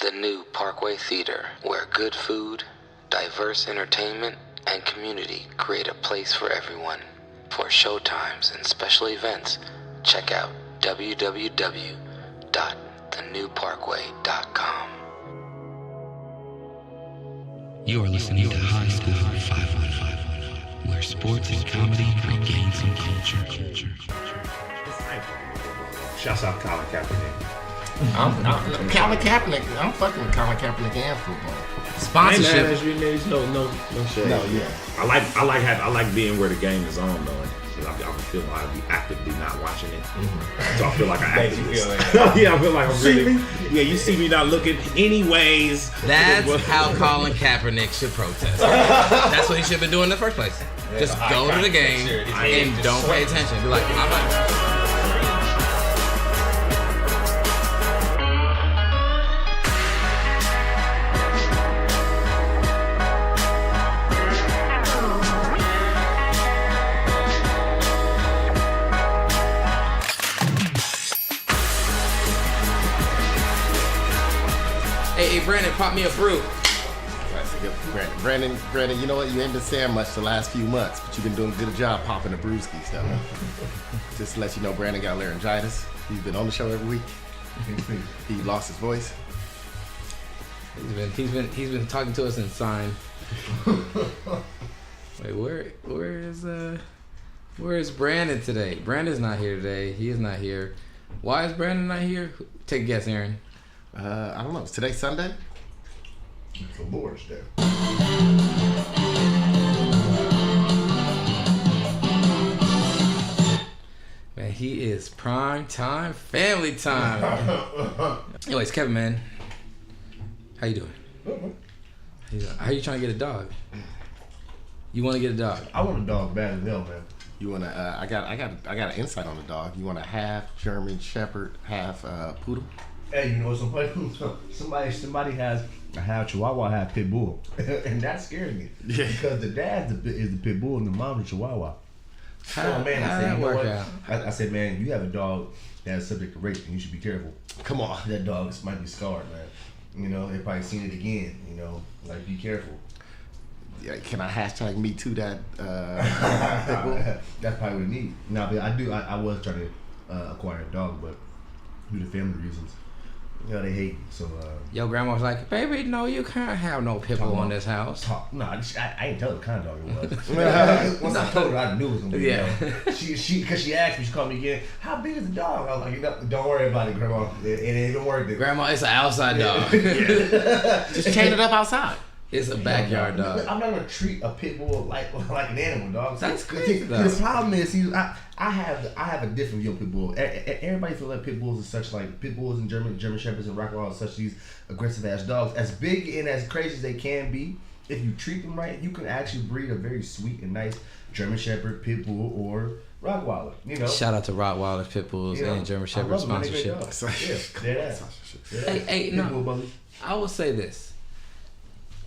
The new Parkway Theater, where good food, diverse entertainment, and community create a place for everyone. For showtimes and special events, check out www.thenewparkway.com. You are listening to High School 515, where sports and comedy regain some culture. Shouts out Colin Kaepernick. I'm Colin Kaepernick. I'm fucking with Colin Kaepernick and football. Sponsorship. No shade. No, yeah. I like being where the game is on though. I feel like I'd be actively not watching it. Mm-hmm. So I feel like an activist. Yeah, I feel like I'm really. Yeah, you see me not looking. Anyways. That's how Colin Kaepernick should protest. That's what he should have been doing in the first place. Yeah, just go to the game and don't pay attention. Be like, I'm not. Hey, Brandon, pop me a brew. Brandon, you know what? You ain't been saying much the last few months, but you've been doing a good job popping the brewskis stuff. Just to let you know, Brandon got laryngitis. He's been on the show every week. He lost his voice. He's been talking to us in sign. Wait, where is Brandon today? Brandon's not here today. He is not here. Why is Brandon not here? Take a guess, Aaron. I don't know. Is today Sunday? It's a Lord's Day. Man, he is prime time, family time. Anyways, Kevin, man, how you doing? How you trying to get a dog? You want to get a dog? I want a dog bad as hell, man. You want to? I got an insight on the dog. You want a half German Shepherd, half poodle? Hey, you know somebody has a half Chihuahua, half Pit Bull, and that scares me. Yeah. Because the dad is the Pit Bull and the mom the Chihuahua. How I said, man, you have a dog that's subject to rape, and you should be careful. Come on, that dog might be scarred, man. You know, they probably seen it again. You know, like be careful. Yeah, can I hashtag me too that? That's probably what I need. No, but I was trying to acquire a dog, but due to family reasons. You know, they hate me, so... Your grandma was like, baby, no, you can't have no pit bull in this house. No, I ain't tell her what kind of dog it was. Once I told her, I knew it was going to be a dog. Because she asked me, she called me again, how big is the dog? I was like, don't worry about it, Grandma. It ain't even worth it. Grandma, it's an outside dog. Just chain it up outside. It's a backyard dog. I'm not going to treat a pit bull like an animal, dog. That's crazy, though. The problem is, I have a different view of pit bull. Everybody feels like pit bulls are such like pit bulls and German Shepherds and Rottweilers are such these aggressive ass dogs. As big and as crazy as they can be, if you treat them right, you can actually breed a very sweet and nice German Shepherd, pit bull, or Rottweiler. You know. Shout out to Rottweilers, pit bulls, and German Shepherd sponsorship. Hey, no. I will say this.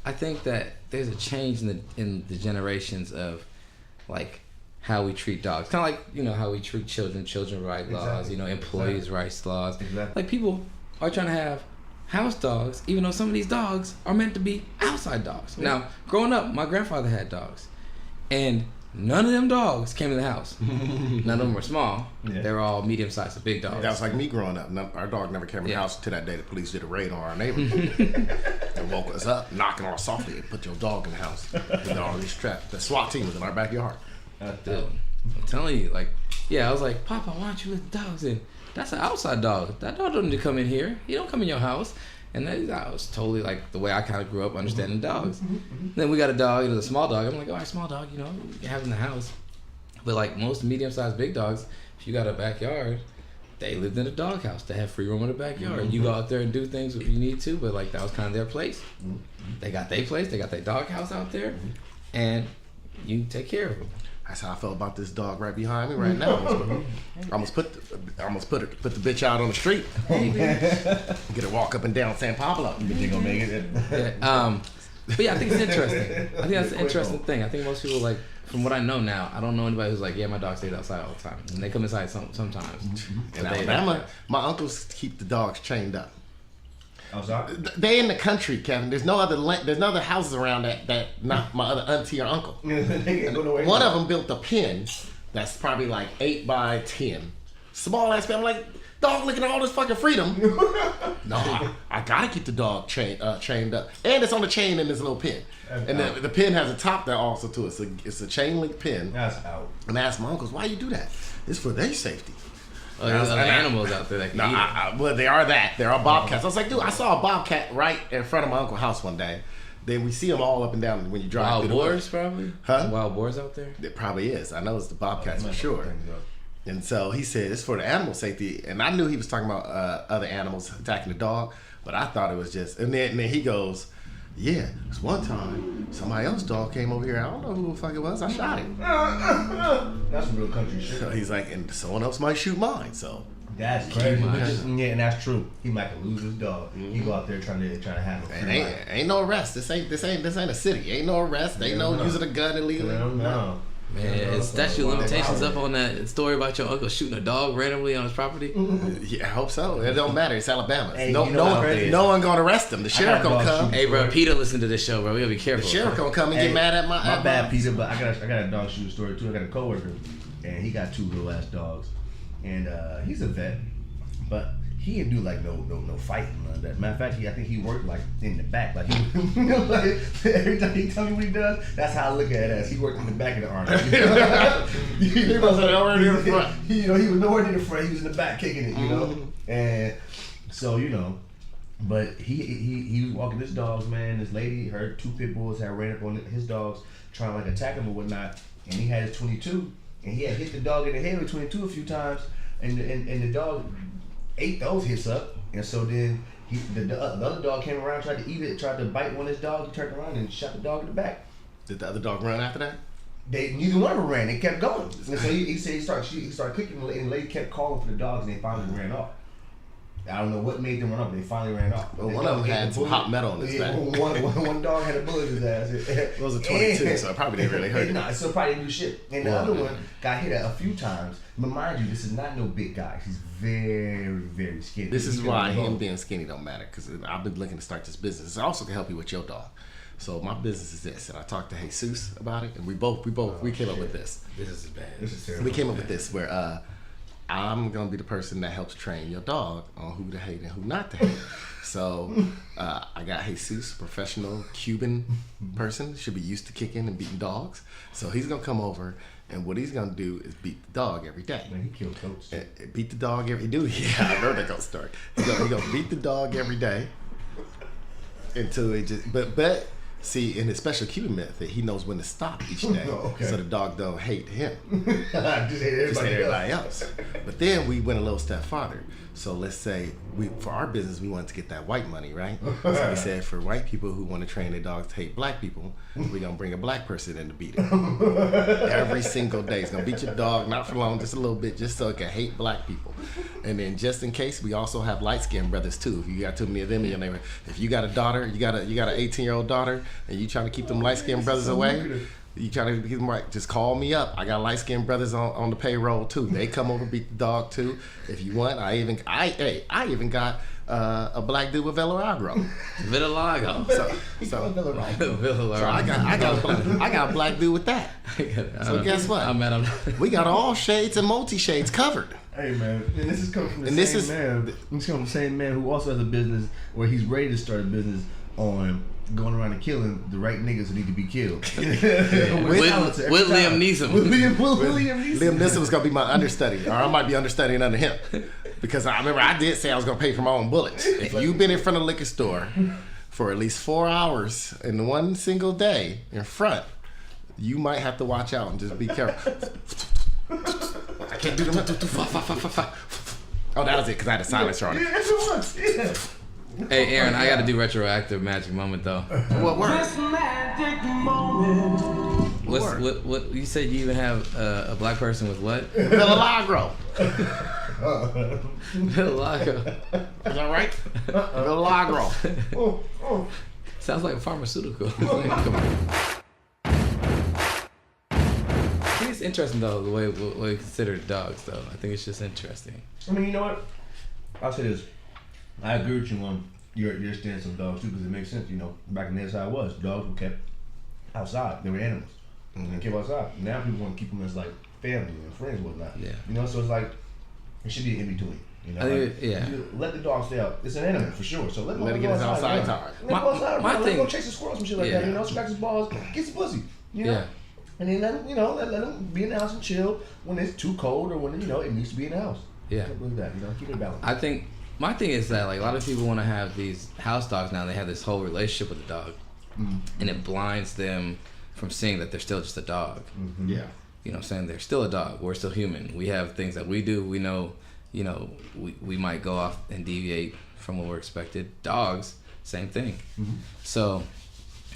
I think that there's a change in the generations of like how we treat dogs. Kind of like, you know, how we treat children rights laws, you know, employees' rights laws. Exactly. Like people are trying to have house dogs, even though some of these dogs are meant to be outside dogs. Yeah. Now, growing up, my grandfather had dogs, and none of them dogs came in the house. None of them were small. Yeah. They were all medium-sized to big dogs. That was like me growing up. Our dog never came in the house until that day the police did a raid on our neighbor. And woke us up, knocking on us softly, and put your dog in the house. They're already strapped. The SWAT team was in our backyard. Dude, I'm telling you, like, I was like, Papa, why don't you let the dogs in? That's an outside dog. That dog doesn't need to come in here. He don't come in your house. And that was totally like the way I kind of grew up understanding dogs. Then we got a dog, a small dog. I'm like, all right, small dog, you know, you can have it in the house. But like most medium-sized big dogs, if you got a backyard, they lived in a doghouse. They have free room in the backyard. You go out there and do things if you need to, but like that was kind of their place. They got their place. They got their doghouse out there, and you take care of them. That's how I felt about this dog right behind me right now. I almost put the bitch out on the street. Get her walk up and down San Pablo. You think gonna make it? Yeah, but yeah, I think it's interesting. I think that's an interesting thing. I think most people, like, from what I know now, I don't know anybody who's like, yeah, my dog stays outside all the time. And they come inside sometimes. In Alabama, my uncles keep the dogs chained up. Outside? They in the country, Kevin. There's no other houses around that not my other auntie or uncle. One of them built a pen that's probably like 8 by 10. Small ass pen. I'm like, dog looking at all this fucking freedom. No, I gotta keep the dog chained up. And it's on the chain in this little pen. And the pen has a top there also too. It's a chain link pen. That's out. And I asked my uncles, why you do that? It's for their safety. Oh, there's other animals out there that can eat it. Well, they are that. There are bobcats. I was like, dude, I saw a bobcat right in front of my uncle's house one day. Then we see them all up and down when you drive wild through the boars, woods. probably? Huh? Some wild boars out there? It probably is. I know it's the bobcats for sure. And so he said it's for the animal safety. And I knew he was talking about other animals attacking the dog, but I thought it was just. And then he goes, yeah, it's one time somebody else's dog came over here. I don't know who the fuck it was. I shot him. That's some real country shit. So he's like, and someone else might shoot mine. So that's crazy. Yeah, and that's true. He might lose his dog. He go out there trying to have a free life. Ain't no arrest. This ain't a city. Ain't no arrest. Ain't no using a gun illegally. No. Man, is statute of limitations up on that story about your uncle shooting a dog randomly on his property? Yeah, I hope so. It don't matter. It's Alabama. Hey, no one gonna arrest him. The sheriff gonna come. Hey, bro, Peter, listen to this show, bro. We gotta be careful. The sheriff gonna come and get mad at my bad, Peter. But I got a dog shooting story too. I got a coworker, and he got 2 little ass dogs, and he's a vet, but he didn't do like no fighting none of that. Matter of fact, I think he worked like in the back, like he, like every time he tell me what he does, that's how I look at it as he worked in the back of the army. He wasn't already in the front. He was nowhere near the front. He was in the back kicking it, you know. And so but he was walking his dogs, man. This lady, her 2 pit bulls had ran up on his dogs, trying to like attack him or whatnot, and he had his 22, and he had hit the dog in the head with 22 a few times, and the dog ate those hits up, and so then the other dog came around, tried to eat it, tried to bite one of his dogs. He turned around and shot the dog in the back. Did the other dog run after that? Neither one of them ran. They kept going. And so he said he started clicking, and the lady kept calling for the dogs, and they finally ran off. I don't know what made them run off, but they finally ran off. Well, one of them had some hot metal in his back. One dog had a bullet in his ass. It was a 22, so it probably didn't really hurt him. No, so probably didn't do shit. And the other one got hit a few times. But mind you, this is not no big guy. He's very, very skinny. This is why him being skinny don't matter, because I've been looking to start this business. It also can help you with your dog. So my business is this, and I talked to Jesus about it, and we came up with this. This is bad. This is terrible. We came up with this where I'm gonna be the person that helps train your dog on who to hate and who not to hate. So I got Jesus, professional Cuban person, should be used to kicking and beating dogs. So he's gonna come over, and what he's gonna do is beat the dog every day. Man, he killed goats. Beat the dog every day. Yeah, I heard that ghost story. He's gonna beat the dog every day until it just. But see, in his special Cuban method, he knows when to stop each day, so the dog don't hate him. Just hate everybody else. But then we went a little step farther. So let's say for our business, we wanted to get that white money, right? So we said for white people who want to train their dogs to hate black people, we're gonna bring a black person in to beat it. Every single day, it's gonna beat your dog, not for long, just a little bit, just so it can hate black people. And then just in case, we also have light-skinned brothers too. If you got too many of them in your neighborhood, if you got a daughter, you got an 18-year-old daughter, and you trying to keep them light-skinned brothers away. You trying to get them right, just call me up. I got light-skinned brothers on the payroll too. They come over, beat the dog too. If you want, I even got a black dude with Vitiligo. So I got a black dude with that. So guess what? We got all shades and multi-shades covered. Hey man, and this is coming from the same man who also has a business where he's ready to start a business on going around and killing the right niggas who need to be killed. with Liam Neeson. Liam Neeson was gonna be my understudy, or I might be understudying under him, because I remember I did say I was gonna pay for my own bullets. If you've been in front of a liquor store for at least 4 hours in one single day in front, you might have to watch out and just be careful. I can't do them. Oh, that was it, because I had a silencer on it. Hey Aaron, I gotta do retroactive magic moment though. What word? What you said you even have a black person with what? Vitiligo. Vitiligo. Is that right? Vitiligo. Sounds like a pharmaceutical. I think it's interesting though the way we consider dogs though. I think it's just interesting. I mean, you know what? I'll say this. I agree with you on your stance on dogs too, because it makes sense. You know, back in the day, that's how it was. Dogs were kept outside. They were animals. And kept outside. Now people want to keep them as like family and friends and whatnot. Yeah. You know, so it's like it should be in between. You know, let the dog stay out. It's an animal for sure. So let it get his outside time. Let him go chase a squirrel, some shit like that. You know, scratch his balls, get some pussy. You know, and then let him be in the house and chill when it's too cold or when it needs to be in the house. Yeah, keep it balanced. I think my thing is that like a lot of people want to have these house dogs now. They have this whole relationship with the dog, and it blinds them from seeing that they're still just a dog. Mm-hmm. Yeah, you know what I'm saying? They're still a dog. We're still human. We have things that we do. We know. You know, we might go off and deviate from what we're expected. Dogs, same thing. Mm-hmm. So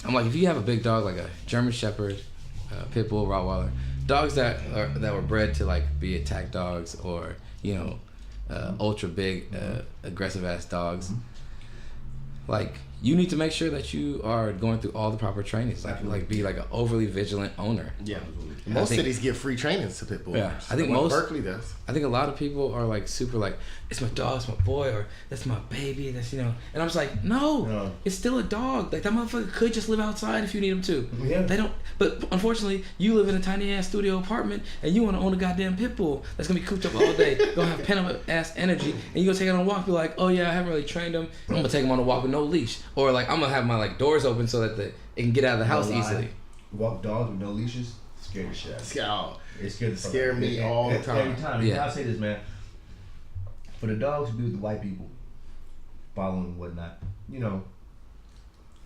I'm like, if you have a big dog like a German Shepherd, Pit Bull, Rottweiler, dogs that were bred to like be attack dogs or ultra big aggressive ass dogs, like you need to make sure that you are going through all the proper trainings, like be like an overly vigilant owner. Yeah, most cities give free trainings to pit bulls. Yeah, I think most Berkeley does. I think a lot of people are like super like, it's my dog, it's my boy, or that's my baby, that's and I'm just like, no, it's still a dog. Like that motherfucker could just live outside if you need him to. Yeah. They don't. But unfortunately, you live in a tiny ass studio apartment and you want to own a goddamn pit bull that's gonna be cooped up all day, gonna have pent up ass energy, and you gonna take it on a walk, be like, oh yeah, I haven't really trained him. I'm gonna take him on a walk with no leash, or like I'm gonna have my like doors open so that it can get out of the house easily. Walk dogs with no leashes. Scare the shit out. It scare me all the time. Every time. Yeah. I say this, man. For the dogs to be with the white people, following and whatnot,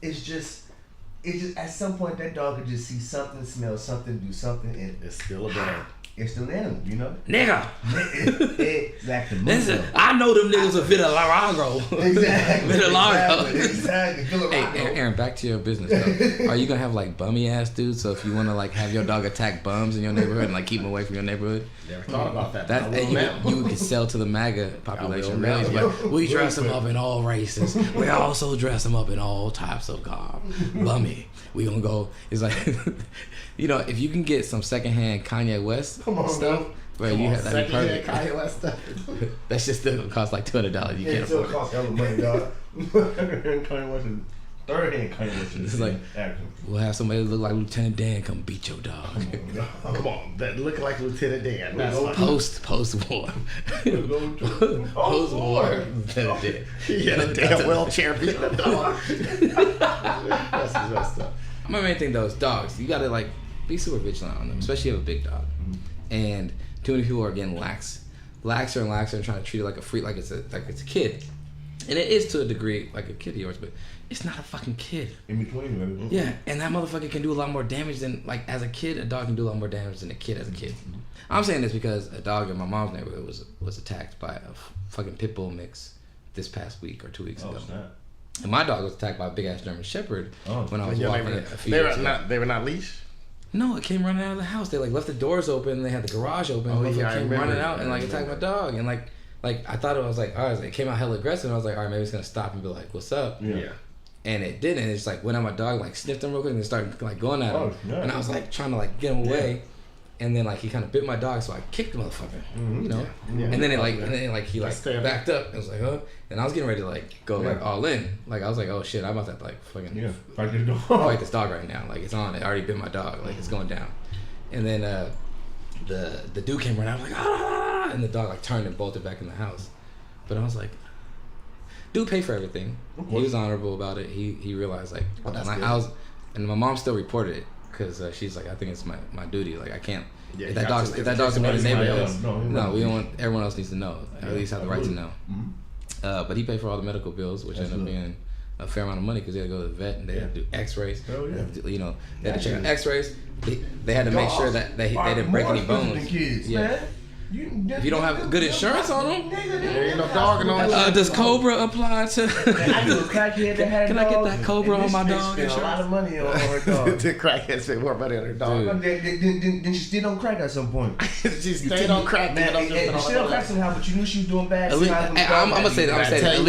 it's just at some point that dog could just see something, smell something, do something, and it's still a dog. It's still an animal, Nigga. Exactly. I know them niggas are Villalago. Exactly. Exactly. Hey, Aaron, back to your business though. Are you gonna have like bummy ass dudes? So if you wanna like have your dog attack bums in your neighborhood and like keep them away from your neighborhood? Never thought about that. You could sell to the MAGA population. Really, like, we dress them up in all races. We also dress them up in all types of garb. Bummy. We gonna go. It's like, if you can get some secondhand Kanye West stuff, where you have that secondhand Kanye West stuff, that shit still gonna cost like $200. You can't afford it. It still costs hella money, dog. Kanye West is third-hand Kanye West. It's like we'll have somebody that look like Lieutenant Dan come beat your dog. Come on, that look like Lieutenant Dan. That's post-war. Post-war. Lieutenant Dan. Yeah, the damn wheelchair beating the dog. That's messed up. My main thing though is dogs. You gotta like be super vigilant on them, especially if you have a big dog. And too many people are getting laxer and trying to treat it like a freak, like it's a kid. And it is to a degree like a kid of yours, but it's not a fucking kid. In between, man. Yeah, and that motherfucker can do a lot more damage than like as a kid. A dog can do a lot more damage than a kid as a kid. I'm saying this because a dog in my mom's neighborhood was attacked by a fucking pit bull mix this past week or 2 weeks ago. Snap. And my dog was attacked by a big ass German Shepherd when I was walking a few years ago. They were not leashed? No, it came running out of the house. They like left the doors open and they had the garage open. It came running out and like attacked my dog. And like I thought it was like, all right, it came out hella aggressive. And I was like, all right, maybe it's gonna stop and be like, what's up? Yeah. And it didn't. It just like went on my dog, like sniffed him real quick and started like going at him. Yeah. And I was like trying to like get him away. And then like he kind of bit my dog, so I kicked the motherfucker, Yeah. And then he backed up. I was like, huh? And I was getting ready to like go like all in. Like I was like, oh shit, I'm about to like fucking fight this dog right now. Like it's on. It already bit my dog. Like it's going down. And then the dude came running out. I was like, ah! And the dog like turned and bolted back in the house. But I was like, dude paid for everything. He was honorable about it. He realized like, and my mom still reported it. Because she's like, I think it's my duty. Like I can't. Yeah, if that dog's in the neighborhood, no, we don't want. Everyone else needs to know. At least have the right to know. Mm-hmm. But he paid for all the medical bills, which ended up being a fair amount of money because they had to go to the vet and they had to do X-rays. Oh yeah. They had to check on X-rays. They had to make sure that they didn't break any bones. Yeah. If you don't have good insurance on them, there ain't no dog and all that. Does Cobra apply to? I knew a crackhead that had Can I get that Cobra on my dog? A lot of money on her dog. The crackhead spent more money on her dog. Then she stayed on crack at some point. She stayed on crack. She stayed on crack somehow, but you knew she was doing bad. I'm gonna say that. At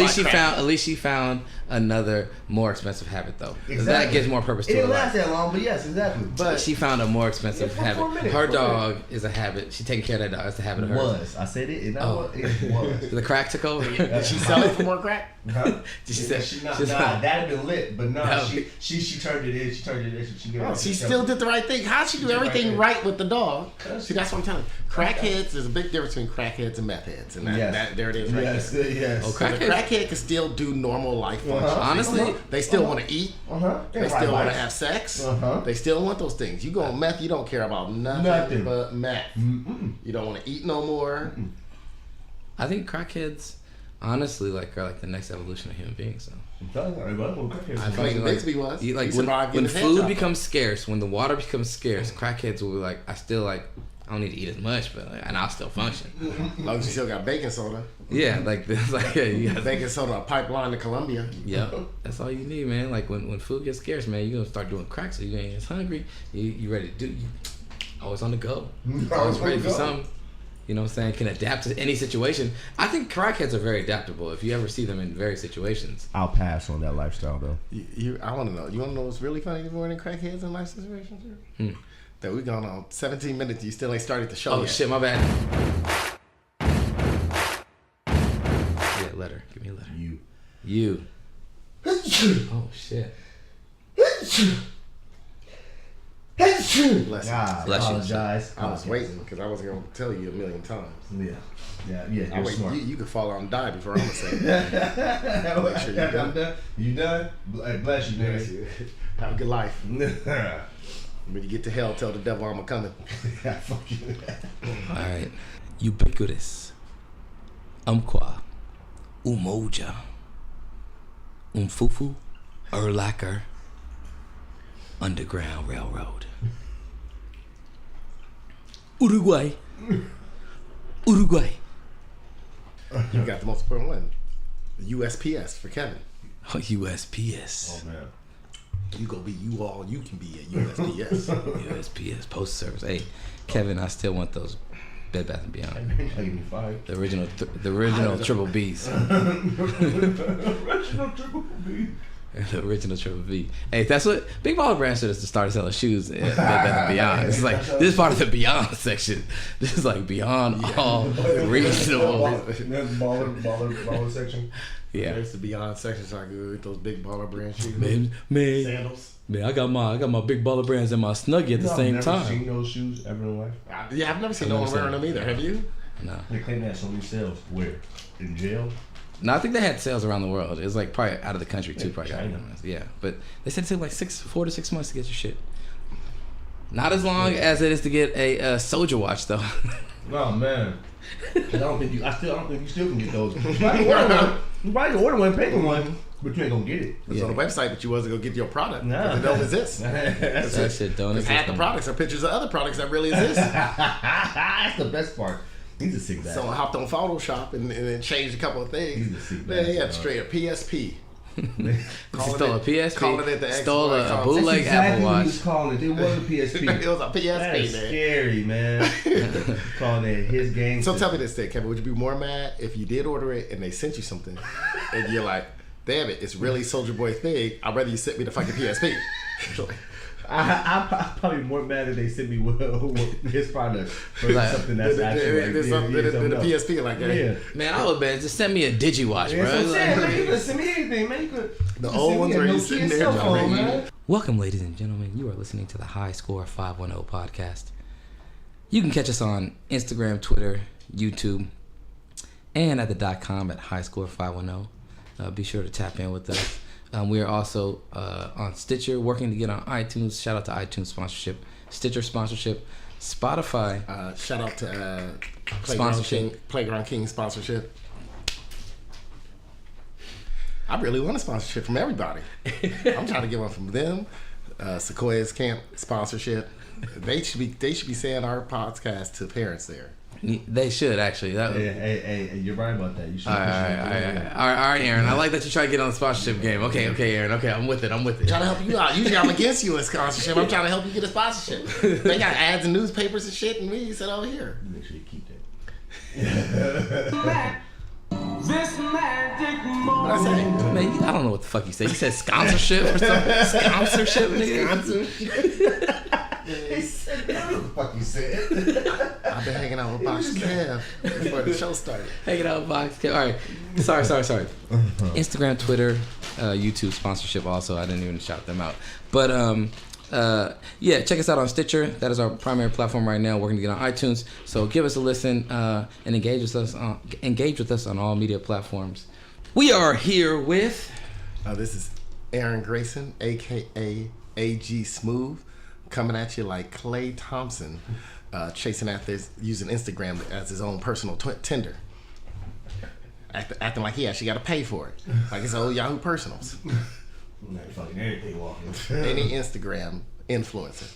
least she found another more expensive habit though. Exactly. That gives more purpose to it her didn't life. last that long, but yes, exactly. But she found a more expensive for a habit. minute, Her for a dog is a habit. She taking care of that dog. That's a habit of hers. I said it. It was. The crack took over. Did she sell it for more crack? Huh? She That'd been lit, but she turned it in. She turned it in. She still did the right thing. How'd she do everything right with the dog? See, that's what I'm telling you. Crackheads, there's a big difference between crackheads and meth heads. And there it is right there. Yes. Oh, So the crackhead can still do normal life functions. Honestly, They still want to eat. They still want to have sex. They still want those things. You go on meth, you don't care about nothing but meth. You don't want to eat no more. I think crackheads, honestly, are like the next evolution of human beings. So. Clayton Bigsby was. When food becomes scarce, when the water becomes scarce, crackheads will be like, I don't need to eat as much, but and I'll still function. As long as you still got baking soda. Yeah, you got baking soda, a pipeline to Colombia. Yep, that's all you need, man. Like when food gets scarce, man, you're gonna start doing crack, so you ain't as hungry. You ready to do? You always on the go. Always ready for something. You know what I'm saying? Can adapt to any situation. I think crackheads are very adaptable if you ever see them in various situations. I'll pass on that lifestyle though. I want to know. You want to know what's really funny more than crackheads in life situations? That we gone on 17 minutes. You still ain't started the show yet. Oh shit, my bad. Yeah, letter. Give me a letter. You. Oh shit. Bless you. Bless you. Apologize. I was waiting because I wasn't going to tell you a million times. Yeah. You're smart. You could fall out and die before I'm going to say it. Make sure you're done. You done? Bless you, Bless man. you. Have a good life. When you get to hell, tell the devil I'm coming. Fuck you. Alright. Ubiquitous. Umqua. Umoja. Umfufu. Erlacher. Underground Railroad. Uruguay. You got the most important one. The USPS for Kevin. Oh, USPS. Oh man. You go be you all you can be at USPS. USPS Postal Service. Hey, Kevin, I still want those Bed Bath & Beyond. The original Triple B's. The original Triple B. Hey, that's what Big Baller Brand should have started selling shoes at Bed Bath & Beyond. It's like this is part of the Beyond section. This is like beyond all reasonable. Baller section. Yeah, there's the Beyond section, so I can go get those Big Baller Brand shoes. Man, sandals. Man, I got my Big Baller Brands and my Snuggie at the same time. I've never seen those shoes ever in life. Yeah, I've never seen no one wearing them either. Have you? No. They claim that so many sales. Where? In jail? No, I think they had sales around the world. It was like probably out of the country too. Probably China. Yeah, but they said it took like 4 to 6 months to get your shit. Not as long as it is to get a Soldier watch though. Oh man, I don't think you still can get those. You probably order one, pay for one, but you ain't gonna get it. It's on the website, but you wasn't gonna get your product. Nah. It don't exist. That shit don't exist. Half the products are pictures of other products that really exist. That's the best part. He's a sick bag. So I hopped on Photoshop and then changed a couple of things. He's a sick Man, bag. he had straight a PSP. Stole a PSP. Calling it the Stole Xbox. a bootleg That's exactly Apple what he Watch. was calling it. It was a PSP. It was a PSP, That's man. scary, man. Calling it his game. So tell me this thing, Kevin. Would you be more mad if you did order it and they sent you something and you're like, damn it, it's really Soulja Boy thing. I'd rather you sent me the fucking PSP. I'm probably more mad if they sent me with his product for something that's actually the PSP like that. Yeah. Man, I would bet just send me a DigiWatch, Yeah, bro. so I'm saying, man, you could send me anything, man. You could. The old ones where you sitting there phone, man. Welcome, ladies and gentlemen. You are listening to the High Score 510 podcast. You can catch us on Instagram, Twitter, YouTube, and at the .com at highscore510. Be sure to tap in with us. We are also on Stitcher, working to get on iTunes. Shout out to iTunes sponsorship, Stitcher sponsorship, Spotify. Shout out to Sponsorship. Playground King sponsorship. I really want a sponsorship from everybody. I'm trying to get one from them. Sequoia's Camp sponsorship. They should be saying our podcast to parents there. They should actually. Hey, you're right about that. You should. All right, Aaron. I like that you try to get on the sponsorship game. Okay, Aaron. Okay, I'm with it. Trying to help you out. Usually I'm against you in sponsorship. I'm trying to help you get a sponsorship. They got ads in newspapers and shit, and we sit over here. Make sure you keep that. This magic moment. What I say? Man, I don't know what the fuck you said. You said sponsorship or something? Sponsorship, nigga? He said, what the fuck you said? I've been hanging out with Box Kev before the show started. Hanging out with Box Kev. All right. Sorry. Instagram, Twitter, YouTube sponsorship also. I didn't even shout them out. But yeah, check us out on Stitcher. That is our primary platform right now. We're going to get on iTunes. So give us a listen and engage with us on all media platforms. We are here with... this is Aaron Grayson, a.k.a. A.G. Smooth, coming at you like Klay Thompson, chasing after this, using Instagram as his own personal Tinder. Acting like he actually got to pay for it. Like it's old Yahoo Personals. Fucking everything walking. Any Instagram influencer.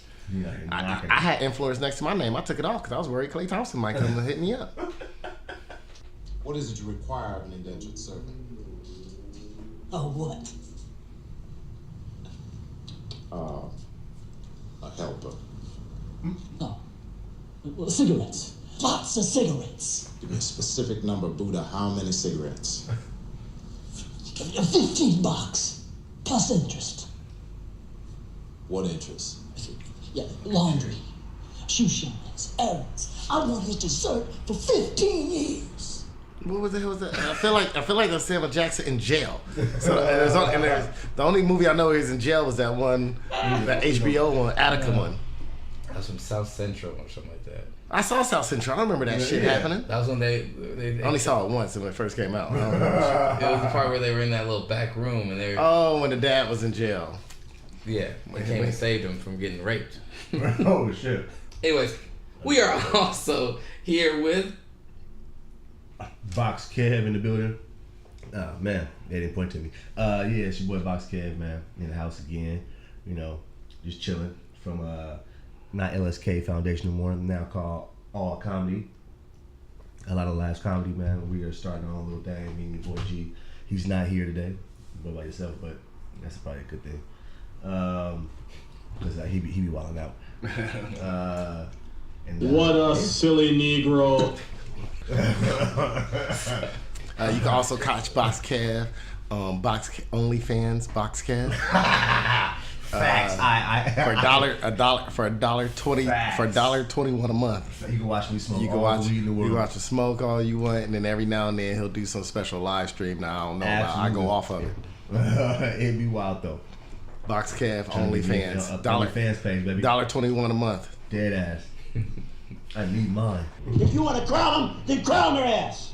I had influence next to my name. I took it off because I was worried Klay Thompson might come and hit me up. What is it you require of an indentured servant? Oh, what? A helper. Oh. Well, cigarettes. Lots of cigarettes. Give me a specific number, Buddha. How many cigarettes? 15 bucks. Plus interest. What interest? Yeah, laundry, shoe shines, errands. I wanted to serve for 15 years. What was it? I feel like there's Samuel Jackson in jail. So there's the only movie I know he's in jail was that one, that HBO one, Attica one. That's from South Central or something like that. I saw South Central. I don't remember that shit happening. That was when they I only saw it once when it first came out. It was the part where they were in that little back room and they were... Oh, when the dad was in jail. Yeah, they came and saved him from getting raped. Oh, shit. Anyways, we are also here with... Box Kev in the building. Oh, man. They didn't point to me. Yeah, it's your boy Box Kev, man. In the house again. You know, just chilling from... not LSK Foundation anymore, now called A.L.L Comedy. A lot of Laughs Comedy, man. We are starting our own little thing. Me and your boy G. He's not here today. What about yourself? But that's probably a good thing. Cause he be wilding out. What a silly Negro. You can also catch Box Kev, OnlyFans, Box Kev. Facts. For $1.21 a month. You can watch me smoke. You can watch him smoke all you want, and then every now and then he'll do some special live stream. Now I don't know about. I go off of it. It'd be wild though. Box Kev, OnlyFans, OnlyFans page, baby. $1.21 a month. Dead ass. I need mine. If you want to crown them, then crown their ass.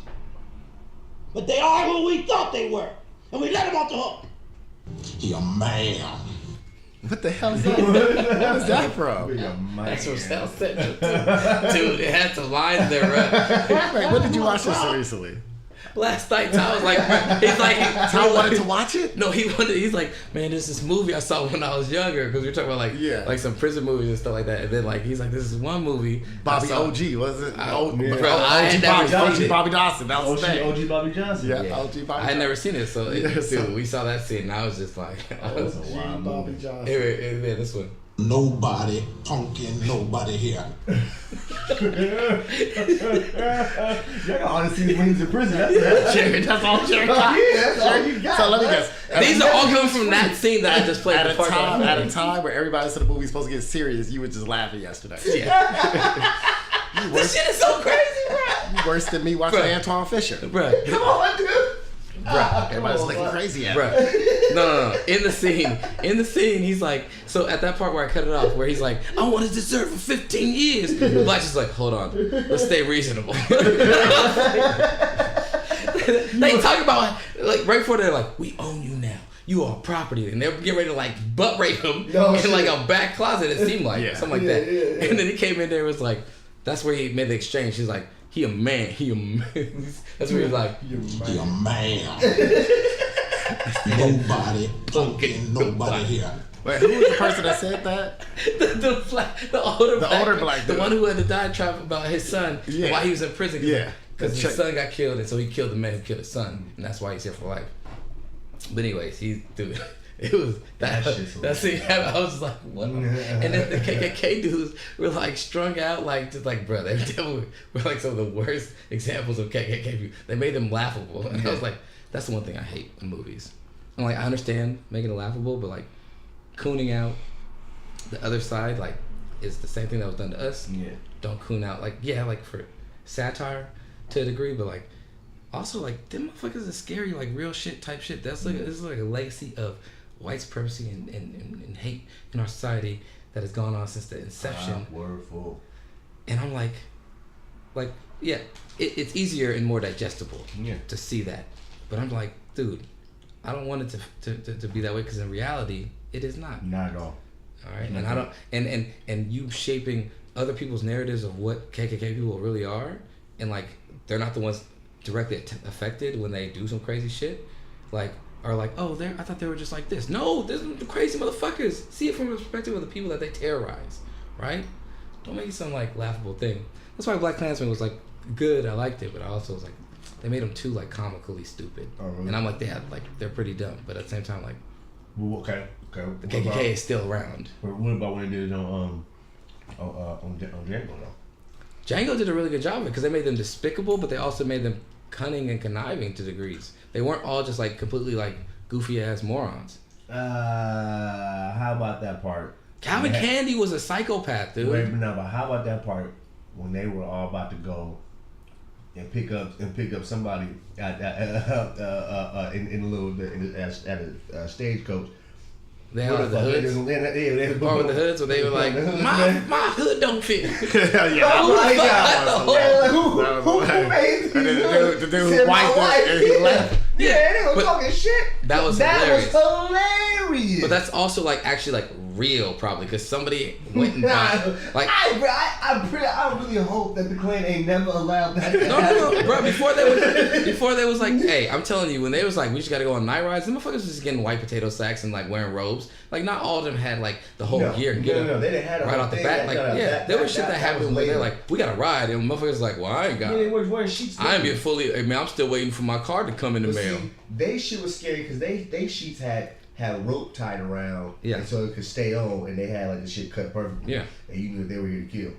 But they are who we thought they were, and we let them off the hook. He a man. What the hell is that? What is that from? That's from South Central. Dude, it had some lines there, right? Wait, when did you watch this recently? Last night, Ty was like, he's like, Ty wanted to watch it? No, he's like, man, there's this movie I saw when I was younger, because we were talking about like some prison movies and stuff like that, and then like he's like, this is one movie. Bobby OG, was it? OG Bobby Johnson. That was his name. OG Bobby Johnson. Yeah, OG Bobby Johnson. I had never seen it, so dude, we saw that scene, and I was just like, that's a wild movie. Yeah, this one. Nobody punking nobody here. Y'all got all the scenes when he's in prison. That's all Jerry got. Yeah, that's all you got. So let me guess. These are all coming from that scene that I just played. At a time where everybody said the movie's supposed to get serious, you were just laughing yesterday. Yeah. This shit is so crazy, bro. You worse than me watching Antoine Fisher. Bro. Come on, dude. Bruh. Everybody's looking crazy at me. No. In the scene, he's like, so at that part where I cut it off, where he's like, I wanted to serve for 15 years. Black's just like, hold on, let's stay reasonable. They talk about, like, right before they're like, we own you now. You are property. And they're getting ready to, like, butt rape him in, like, a back closet, it seemed like. Something like that. Yeah. And then he came in there and was like, that's where he made the exchange. He's like, he a man. That's where he's like, he a man. Nobody punking nobody here. Wait, who was the person that said that? the older black dude. The one who had to die about his son while he was in prison. Because his son got killed, and so he killed the man who killed his son, and that's why he's here for life. But anyways, It was that scene. I was just like, what? And then the KKK dudes were like strung out, like just like, bro, they were like some of the worst examples of KKK people. They made them laughable, and I was like, that's the one thing I hate in movies. And like, I understand making it laughable, but like, cooning out the other side, like, is the same thing that was done to us. Yeah. Don't coon out, like, yeah, like for satire to a degree, but like, also like, them motherfuckers are scary, like real shit type shit. That's like, this is like a legacy of white supremacy and hate in our society that has gone on since the inception. Wordful. And I'm like, yeah, it's easier and more digestible to see that. But I'm like, dude, I don't want it to be that way, because in reality, it is not. Not at all. All right, and I don't, and you shaping other people's narratives of what KKK people really are, and like, they're not the ones directly affected when they do some crazy shit, like, are like, oh, I thought they were just like this. No, there's the crazy motherfuckers. See it from the perspective of the people that they terrorize, right? Don't make it some like laughable thing. That's why Black Klansman was like good. I liked it, but I also was like, they made them too like comically stupid. Oh, really? And I'm like, they're pretty dumb, but at the same time, like, well, okay. The KKK is still around. What about when they did it on Django though? Django did a really good job of it, because they made them despicable, but they also made them cunning and conniving to degrees. They weren't all just like completely like goofy ass morons. How about that part? Calvin Candy was a psychopath, dude. Wait, but how about that part when they were all about to go and pick up somebody at a stagecoach? They had the hoods. Or with the hoods, where they were like, my hood don't fit. Yeah, who made these? The dude who wiped and he left. Yeah, they were talking shit. That was hilarious. But that's also like actually like real, probably, because somebody went and bought, like, I really hope that the Klan ain't never allowed that. No, bro. Before they was like, hey, I'm telling you, when they was like, we just gotta go on night rides, the motherfuckers was just getting white potato sacks and like wearing robes. Like, not all of them had like the whole gear. No, they didn't have right off the bat. Like, there was shit that happened when they're like, we gotta ride, and motherfuckers like, well, I ain't got. They were wearing sheets. I ain't being fully. I mean, I'm still waiting for my card to come in the mail. They shit was scary because they sheets had rope tied around, and so it could stay on, and they had like the shit cut perfectly. Yeah, and you knew they were here to kill.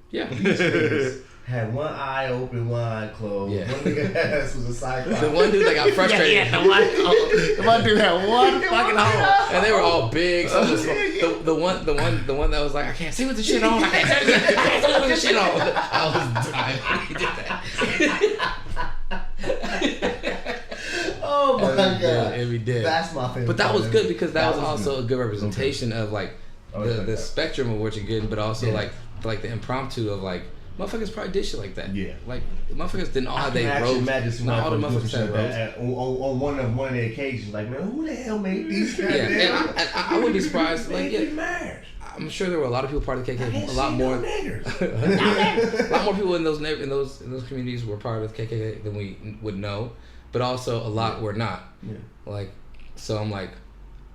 Yeah, these niggas had one eye open, one eye closed. Yeah. One nigga ass was a cyclops. The one dude that got frustrated. The one dude had one fucking hole, and they were all big. So the one that was like, I can't see with the shit on. I can't see with the shit on. I was dying when he did that. Oh my god! Every day. That's my favorite. But that was good, because that was also a good representation of like the spectrum of what you're getting, but also like the impromptu of like, motherfuckers probably did shit like that. Yeah. Like, motherfuckers didn't all have their robes. Not all the motherfuckers had robes. On one of the occasions, like, man, who the hell made these guys? Yeah, and I wouldn't be surprised. Like, I'm sure there were a lot of people part of the KKK. A lot more. A lot more people in those communities were part of the KKK than we would know. But also a lot were not. Yeah. Like, so I'm like,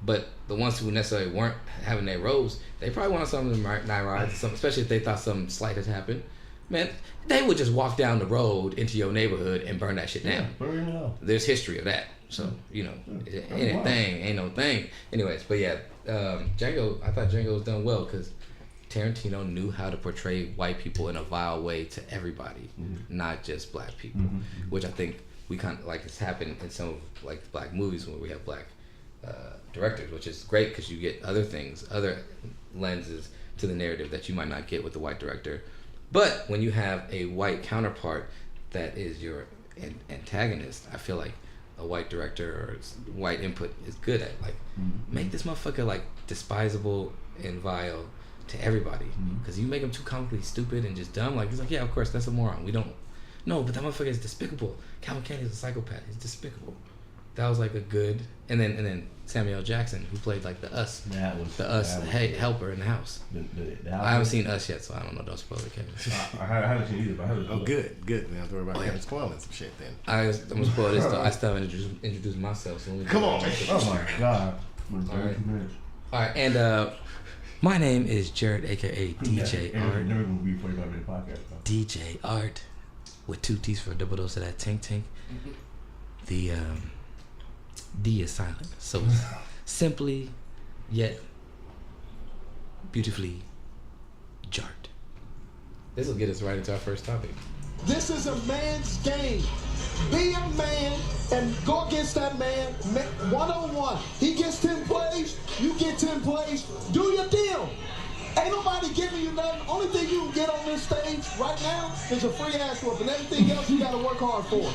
but the ones who necessarily weren't having their robes, they probably wanted some of them night rides, especially if they thought something slight had happened. Man, they would just walk down the road into your neighborhood and burn that shit down. Burn it up. There's history of that. So, you know, ain't no thing. Anyways, but yeah, Django, I thought Django was done well, because Tarantino knew how to portray white people in a vile way to everybody, not just black people, which I think we kind of like, it's happened in some of like black movies where we have black directors, which is great, because you get other things, other lenses to the narrative that you might not get with the white director. But when you have a white counterpart that is your antagonist, I feel like a white director or white input is good at like, make this motherfucker like despisable and vile to everybody, because you make him too comically stupid and just dumb. Like, he's like, yeah, of course, that's a moron. We don't. No, but that motherfucker is despicable. Calvin Candy is a psychopath. He's despicable. That was like a good. And then Samuel Jackson, who played like the Us helper in the house. I haven't seen Us yet, so I don't know. Don't spoil it, Kevin. I haven't seen either, but I heard it. Oh, good. We don't have to worry about Kevin spoiling some shit then. I'm gonna spoil this though. I still haven't introduced myself. So come on. Oh my god. All right, and my name is Jared, aka DJ-Artt. Never gonna be a 45-minute podcast. DJ-Artt, with 2 T's for a double dose of that tink. The D is silent, so simply yet beautifully jarred. This will get us right into our first topic. This is a man's game. Be a man and go against that man one-on-one. He gets 10 plays, you get 10 plays. Do your deal. Ain't nobody giving you nothing. Only thing you can get on this stage right now is a free ass whooping. Everything else you gotta work hard for.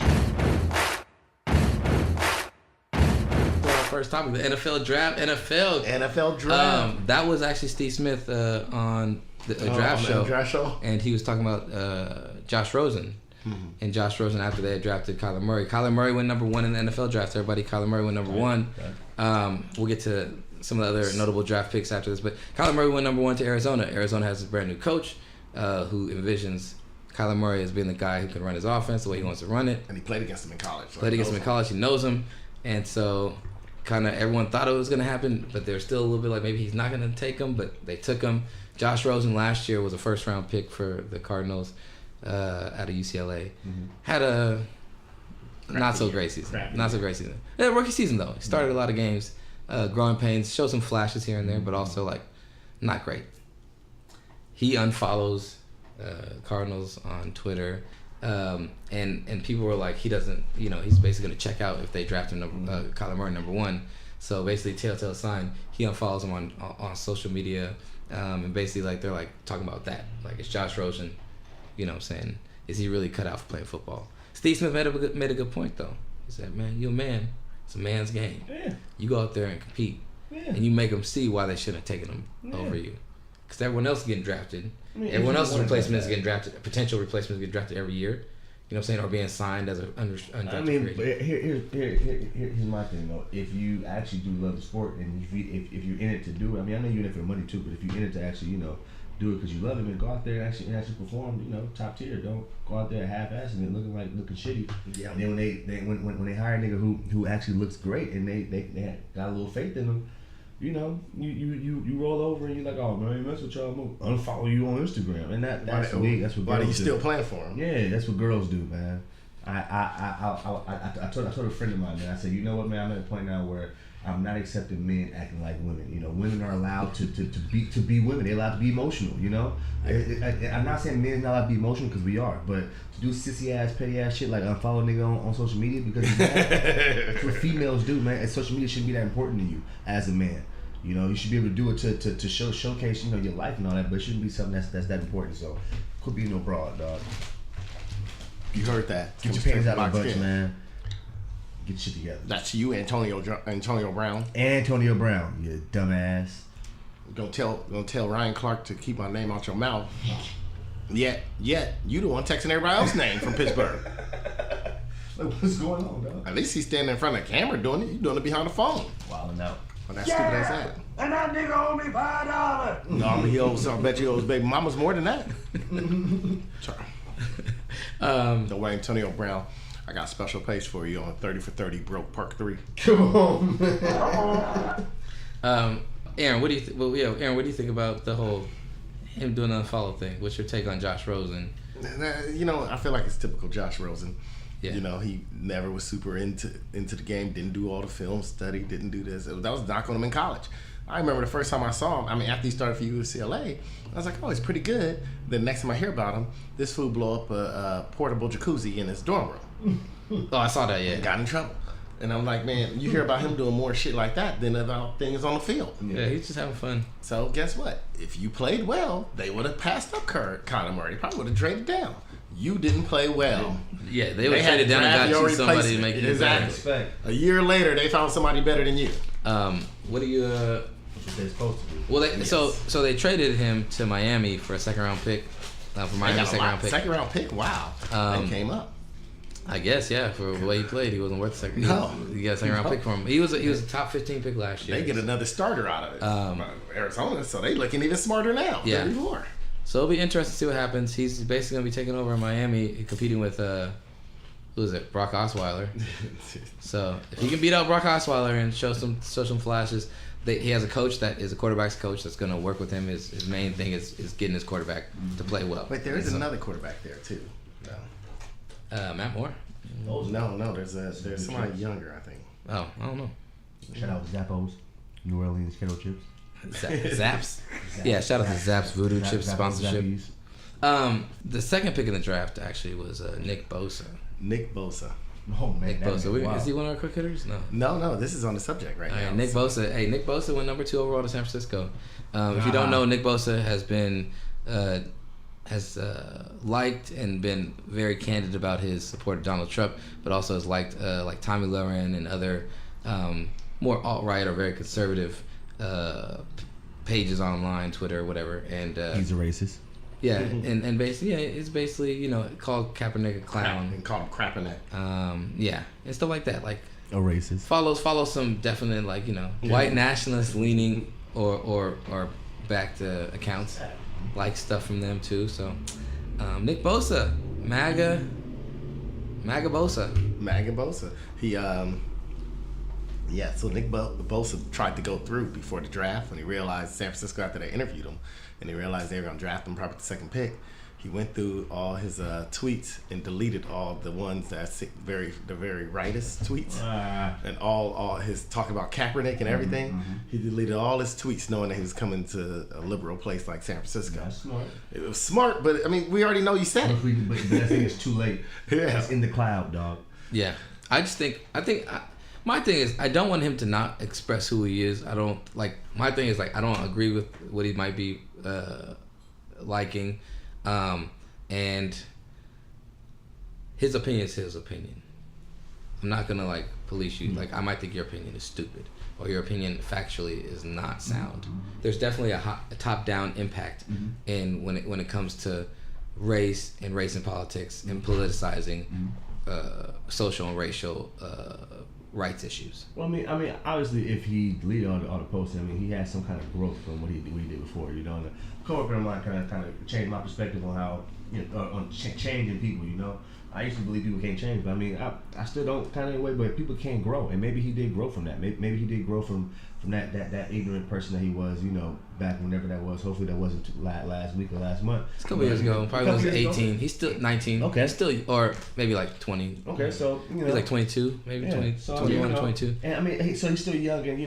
First topic, the NFL draft. NFL draft. That was actually Steve Smith on the draft show. And he was talking about Josh Rosen. Mm-hmm. And Josh Rosen, after they had drafted Kyler Murray. Kyler Murray went number 1 in the NFL draft. Everybody, Kyler Murray went number 1. We'll get to some of the other notable draft picks after this. But Kyler Murray went number 1 to Arizona. Arizona has a brand new coach who envisions Kyler Murray as being the guy who can run his offense the way he wants to run it. And he played against him in college. So He knows him. And so kind of everyone thought it was going to happen, but they're still a little bit like maybe he's not going to take him, but they took him. Josh Rosen last year was a first-round pick for the Cardinals out of UCLA. Mm-hmm. Had a not-so-great season. Yeah, rookie season, though. He started a lot of games, growing pains, showed some flashes here and there, but also, like, not great. He unfollows Cardinals on Twitter, and people were like, he doesn't, he's basically going to check out if they draft him, Kyler Murray number 1. So basically, telltale sign, he unfollows him on social media, and basically, like, they're like talking about that, like, it's Josh Rosen, saying, is he really cut out for playing football? Steve Smith made a good point though. He said, man, you're a man. It's a man's game. Yeah. You go out there and compete, and you make them see why they shouldn't have taken him over you, because everyone else is getting drafted. Everyone else's replacement is getting drafted. Potential replacements get drafted every year. You know what I'm saying? Or being signed as an undrafted free agent. Here's my thing though. If you actually do love the sport, and if you're in it to do it, I know you're in it for the money too, but if you're in it to actually, do it because you love it, and go out there and actually perform, top tier. Don't go out there half-assing it, looking shitty. Yeah. And then when they hire a nigga who actually looks great and they got a little faith in him, you roll over and you're like, oh man, mess with y'all, I'm gonna unfollow you on Instagram, and that's what girls do. Why are you still playing for him? Yeah, that's what girls do, man. I told a friend of mine, man. I said, you know what, man, I'm at a point now where I'm not accepting men acting like women. Women are allowed to be women. They're allowed to be emotional. I'm not saying men are not allowed to be emotional, because we are, but to do sissy ass, petty ass shit like unfollow nigga on social media because he's mad, that's what females do, man. And social media shouldn't be that important to you as a man. You should be able to do it to showcase your life and all that, but it shouldn't be something that's that important. So could be no broad, dog. You heard that? Get your panties out of the bunch, man. Get your shit together. That's you, Antonio Brown. Antonio Brown, you dumbass. Gonna tell Ryan Clark to keep my name out your mouth. Yet you the one texting everybody else's name from Pittsburgh. Like, what's going on, dog? At least he's standing in front of the camera doing it. You doing it behind the phone. Wilding out. Oh, that's stupid as that. And that nigga owe me $5. No, he owes. I bet you owes baby mamas more than that. Don't worry, Antonio Brown. I got a special place for you on 30 for 30 Broke Park 3. Come on, man. Aaron, what do you think about the whole him doing the unfollow thing? What's your take on Josh Rosen? I feel like it's typical Josh Rosen. Yeah. He never was super into the game, didn't do all the film study, didn't do this. That was knock on him in college. I remember the first time I saw him, after he started for UCLA, I was like, oh, he's pretty good. The next time I hear about him, this fool blew up a portable jacuzzi in his dorm room. Oh, I saw that, yeah. And got in trouble. And I'm like, man, you hear about him doing more shit like that than about things on the field. Yeah, he's just having fun. So guess what? If you played well, they would have passed up Kyler Murray. They probably would have traded down. You didn't play well. Yeah, they would have traded down and got you somebody to make it exactly. A year later, they found somebody better than you. What do you? What they're supposed to do. Well, so they traded him to Miami for a second-round pick. For Miami, second-round pick. Second-round pick. Wow. That came up. I guess, yeah. For the way he played, he wasn't worth a second. No, you got a second-round pick for him. He was a top 15 pick last year. They get another starter out of it. Arizona, so they looking even smarter now. Yeah. Than before. So it'll be interesting to see what happens. He's basically gonna be taking over in Miami, competing with who is it? Brock Osweiler. So if he can beat out Brock Osweiler and show some flashes, he has a coach that is a quarterback's coach that's gonna work with him. His main thing is getting his quarterback to play well. Wait, there is another quarterback there too. No. Matt Moore. No. There's somebody younger, I think. Oh, I don't know. Shout out to Zappos. New Orleans kettle chips. Zaps. Yeah, shout out to Zaps Voodoo Chip sponsorship. The second pick in the draft actually was Nick Bosa. Nick Bosa. Oh man, Nick Bosa. Wow. Is he one of our quick hitters? No. No. This is on the subject right now. Nick Bosa. Hey, Nick Bosa went number 2 overall to San Francisco. If you don't know, Nick Bosa has been liked and been very candid about his support of Donald Trump, but also has liked like Tommy Loren and other more alt-right or very conservative pages online, Twitter, whatever. And he's a racist. Yeah, and basically, it's basically called Kaepernick a clown and called Crappernect. Yeah, and stuff like that. Like a racist. Follow some definite white nationalist leaning or backed accounts, like stuff from them too. So Nick Bosa, MAGA Bosa. MAGA Bosa. He so Nick Bosa tried to go through before the draft when he realized San Francisco, after they interviewed him and they realized they were going to draft him probably the second pick, he went through all his tweets and deleted all the ones that's the very rightist tweets and all his talk about Kaepernick and everything. He deleted all his tweets knowing that he was coming to a liberal place like San Francisco. That's smart. It was smart, but I mean, we already know you said it. But I think it's too late. Yeah. It's in the cloud, dog. Yeah, my thing is, I don't want him to not express who he is. I don't my thing is I don't agree with what he might be liking, and his opinion is his opinion. I'm not gonna police you. I might think your opinion is stupid or your opinion factually is not sound. There's definitely a top-down impact in when it comes to race and politics and politicizing social and racial rights issues. Well, I mean, obviously, if he deleted all the posts, he has some kind of growth from what he did before. And a coworker of mine kind of changed my perspective on how on changing people. I used to believe people can't change, but I still don't kind of in a way. But people can grow, and maybe he did grow from that. Maybe he did grow from that ignorant person that he was, back whenever that was. Hopefully that wasn't last week or last month. It's a couple years ago. Probably was 18. He's still 19. Okay. He's still, or maybe 20. Okay, so he's 22, maybe 20, so, 21 or 22. And so he's still young, and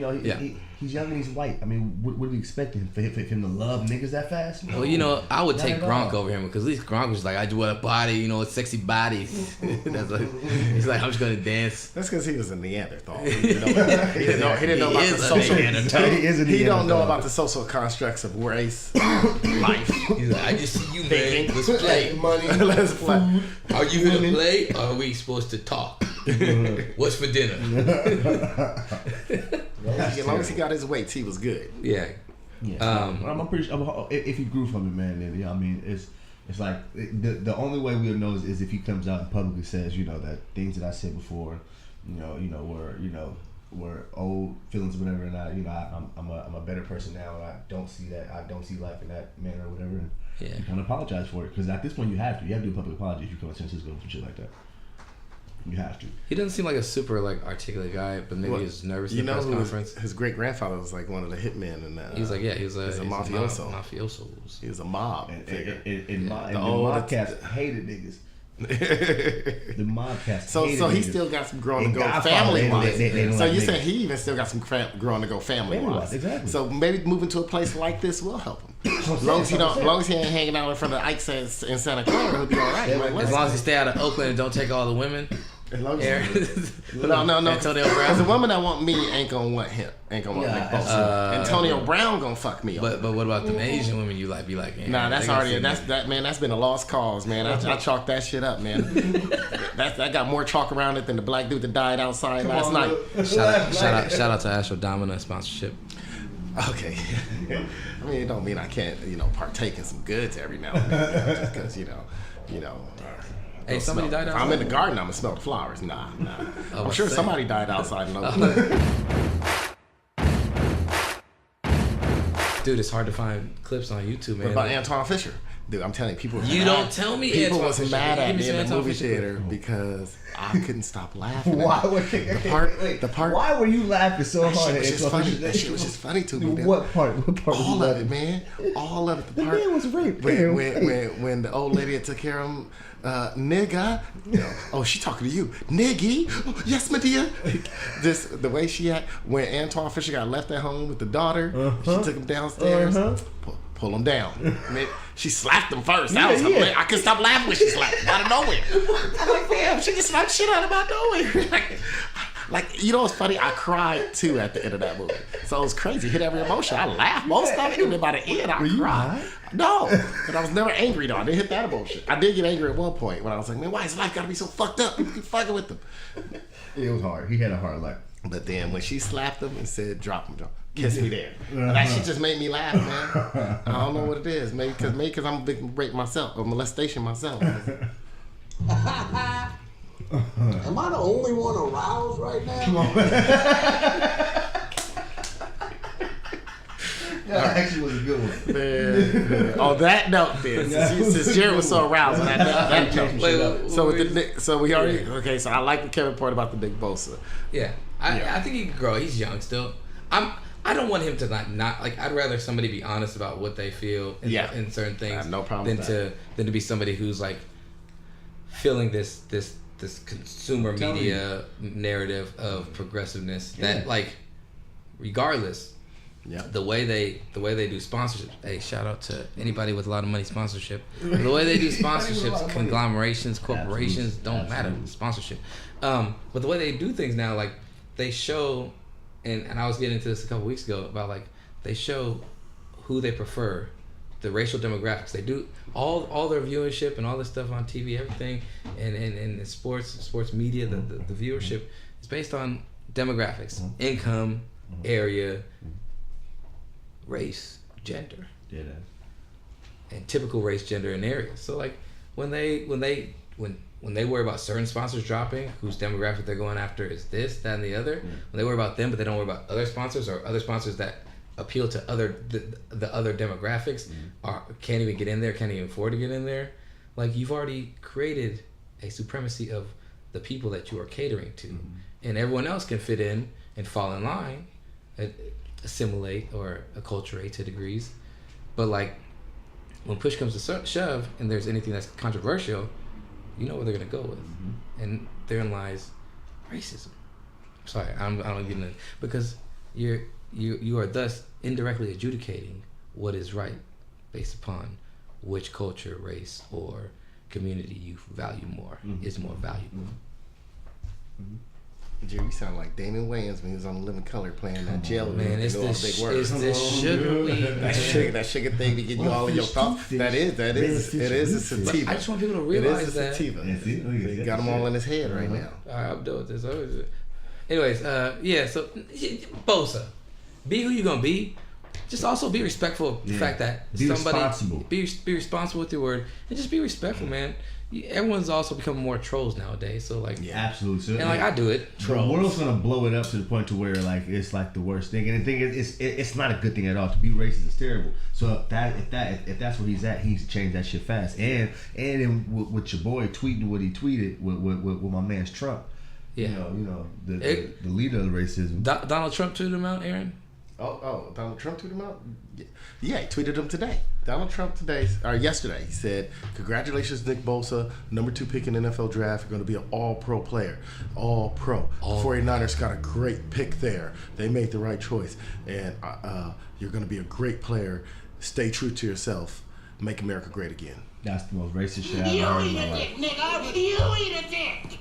he's young and he's white. What do we expect him for him to love niggas that fast? No, well, I would take Gronk over him because at least Gronk was I do want a body, a sexy body. He's I'm just gonna dance. That's because he was a Neanderthal. He didn't know about the social. He don't know about the social constructs of race, life. He's I just see you, man. Let's play. Money. Let's play. Are you here to play? Or are we supposed to talk? What's for dinner? As long as he got his weights, he was good. Yeah. I'm pretty sure if he grew from it, man. Then it's like the only way we'll know is if he comes out and publicly says, that things that I said before, were old feelings or whatever, and I'm a better person now, and I don't see life in that manner or whatever. And you kind of apologize for it, because at this point you have to do a public apology if you come to San Francisco for shit like that. You have to. He doesn't seem like a super articulate guy, but maybe he's nervous at the press conference. His great grandfather was one of the hitmen, and he's he was a mafioso. Mafiosos. He was a mob figure. And the mob cats hated niggas. The mob cats. So he still got some growing to go family wise. So you said he even still got some growing to go family wise. Exactly. So maybe moving to a place like this will help him. As long as he ain't hanging out in front of Ike's in Santa Clara, he'll be all right. As long as he stay out of Oakland and don't take all the women. As long as no. Antonio Brown. Because the woman that want me ain't gonna want him. Ain't gonna want Nick Bosa. Antonio Brown gonna fuck me up. But what about the Asian women you be like? Nah, that's already that's been a lost cause, man. I chalked that shit up, man. that got more chalk around it than the black dude that died outside last night. Shout out to Astro Domina sponsorship. Okay. I mean, it don't mean I can't, partake in some goods every now and then, just because, Hey, somebody died outside. If I'm in the garden, I'm gonna smell the flowers. Nah. I'm sure somebody died outside in Oakland. Dude, it's hard to find clips on YouTube, man. What about Antoine Fisher? Dude, I'm telling you, people. Don't tell me. People Antoine was Fisher. mad at Give me in the some movie Antoine theater because I couldn't stop laughing. Why? The part. Why were you laughing so hard? That shit was just funny to me. Dude. What part? All of it, man. All of it. The man was raped. When the old lady that took care of him, nigga. Oh, she talking to you, niggy. Oh, yes, my dear. The way she had when Antoine Fisher got left at home with the daughter, she took him downstairs. Pull him down. I mean, she slapped him first. That was hilarious. I couldn't stop laughing when she slapped him out of nowhere. I'm like, damn, she just slapped shit out of my nowhere. Like, you know what's funny? I cried too at the end of that movie. So it was crazy. Hit every emotion. I laughed most of it, and then by the end, I cried. No, but I was never angry though. I didn't hit that emotion. I did get angry at one point when I was like, man, why is life gotta be so fucked up? People keep fucking with them. It was hard. He had a hard life. But then when she slapped him and said, drop him, kiss me there. That shit just made me laugh, man. I don't know what it is. Maybe because I'm a big rape myself, or molestation myself. Am I the only one aroused right now? Come on. That actually was a good one. Man. On that note, then, since Jared was so aroused, that note. So we already okay. So I like the Kevin part about the Big Bosa. Yeah, I think he can grow. He's young still. I don't want him to not like. I'd rather somebody be honest about what they feel in certain things. I have no problem than to be somebody who's like feeling this consumer media narrative of progressiveness that like regardless. Yeah. The way they do sponsorships. Hey, shout out to anybody with a lot of money sponsorship. The way they do sponsorships, conglomerations, corporations, don't matter. Sponsorship. But the way they do things now, like they show, and I was getting into this a couple weeks ago about like they show who they prefer, the racial demographics. They do all their viewership and all this stuff on TV, everything, and sports media. The viewership is based on demographics, income, area. Race, gender, and typical race, gender, and area. So like when they worry about certain sponsors dropping, whose demographic they're going after is this, that, and the other. When they worry about them, but they don't worry about other sponsors or other sponsors that appeal to the other demographics, or can't even get in there, can't even afford to get in there. Like you've already created a supremacy of the people that you are catering to, and everyone else can fit in and fall in line. Assimilate or acculturate to degrees, but like when push comes to shove and there's anything that's controversial, you know where they're gonna go with, and therein lies racism. Sorry, I don't get into it because you are thus indirectly adjudicating what is right based upon which culture, race, or community you value more is more valuable. Jerry, you sound like Damon Wayans when he was on The Living Color playing that jail. Man, it's this sugar weed. That sugar thing to get you all in your thoughts. It is a sativa. I just want people to realize that. He got them all in his head right now. All right, I'm done with this. Anyways, so Bosa, be who you gonna be. Just also be respectful of the fact that be responsible. Be responsible with your word, and just be respectful, man. Everyone's also becoming more trolls nowadays, so like absolutely. And like I do it. The world's gonna blow it up to the point to where like it's like the worst thing, and the thing is, it's not a good thing at all. To be racist is terrible. So if that's where he's at, he needs to change that shit fast. And with your boy tweeting what he tweeted with my man's Trump, you know the leader of racism. Donald Trump tweeted him out, Aaron. Oh, Donald Trump tweeted him out? Yeah, he tweeted him today. Donald Trump yesterday, he said, congratulations, Nick Bosa, number 2 pick in the NFL draft. You're going to be an all-pro player. All-pro. The 49ers got a great pick there. They made the right choice. And you're going to be a great player. Stay true to yourself. Make America great again. That's the most racist shit I've ever heard in my life. You eat a dick, nigga. You eat a dick.